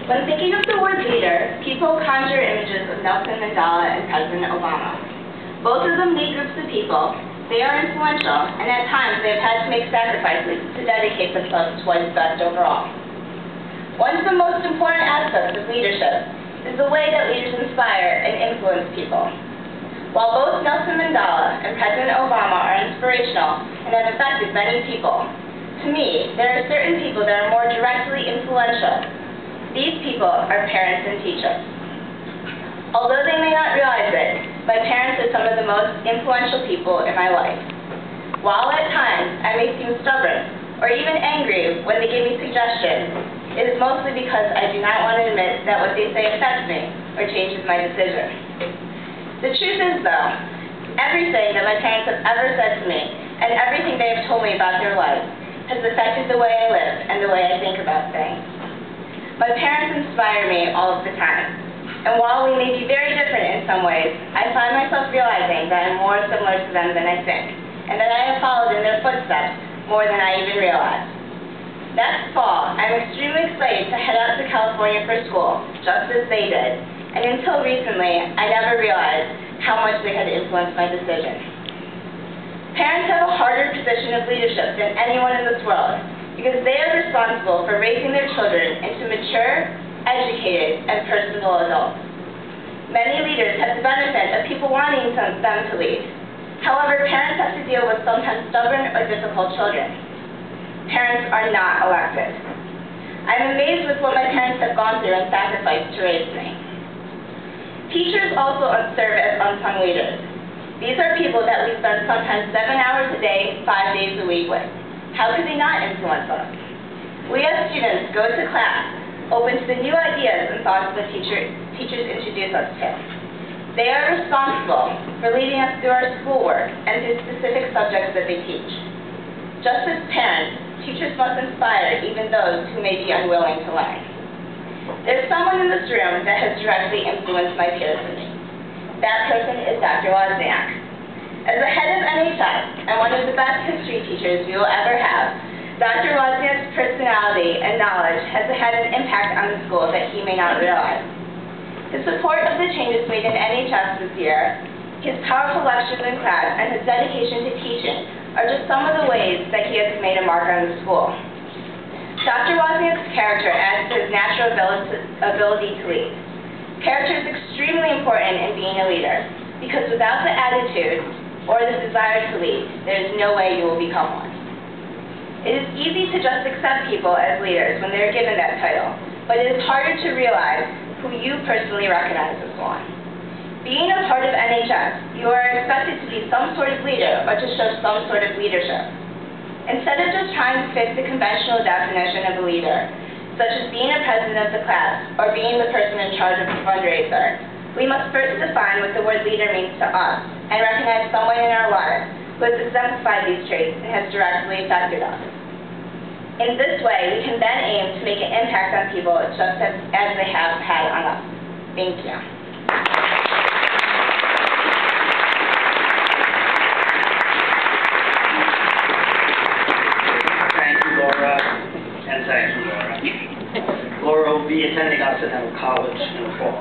When thinking of the word leader, people conjure images of Nelson Mandela and President Obama. Both of them lead groups of people. They are influential, and at times they have had to make sacrifices to dedicate themselves to what is best overall. One of the most important aspects of leadership is the way that leaders inspire and influence people. While both Nelson Mandela and President Obama are inspirational and have affected many people, to me, there are certain people that are more directly influential. These people are parents and teachers. Although they may not realize it, my parents are some of the most influential people in my life. While at times I may seem stubborn or even angry when they give me suggestions, it is mostly because I do not want to admit that what they say affects me or changes my decision. The truth is, though, everything that my parents have ever said to me and everything they have told me about their life has affected the way I live and the way I think about things. My parents inspire me all of the time, and while we may be very different in some ways, I find myself realizing that I'm more similar to them than I think, and that I have followed in their footsteps more than I even realized. Next fall, I'm extremely excited to head out to California for school, just as they did, and until recently, I never realized how much they had influenced my decision. Parents have a harder position of leadership than anyone in this world because they are responsible for raising their children into mature, educated, and personable adults. Many leaders have the benefit of people wanting them to lead. However, parents have to deal with sometimes stubborn or difficult children. Parents are not elected. I'm amazed with what my parents have gone through and sacrificed to raise me. Teachers also serve as unsung leaders. These are people that we spend sometimes 7 hours a day, 5 days a week with. How could they not influence us? We as students go to class, open to the new ideas and thoughts that teachers introduce us to. They are responsible for leading us through our schoolwork and through specific subjects that they teach. Just as parents, teachers must inspire even those who may be unwilling to learn. There's someone in this room that has directly influenced my peers and me. That person is Dr. Wozniak. As the head of NHS and one of the best history teachers we will ever have, Dr. Wozniak's personality and knowledge has had an impact on the school that he may not realize. His support of the changes made in NHS this year, his powerful lectures in class, and his dedication to teaching are just some of the ways that he has made a mark on the school. Dr. Wozniak's character adds to his natural ability to lead. Character is extremely important in being a leader, because without the attitude or the desire to lead, there is no way you will become one. It is easy to just accept people as leaders when they are given that title, but it is harder to realize who you personally recognize as one. Being a part of NHS, you are expected to be some sort of leader or to show some sort of leadership. Instead of just trying to fit the conventional definition of a leader, such as being a president of the class or being the person in charge of the fundraiser, we must first define what the word leader means to us and recognize someone in our lives who has exemplified these traits and has directly affected us. In this way, we can then aim to make an impact on people just as they have had on us. Thank you. Laura will be attending Occidental College in the fall.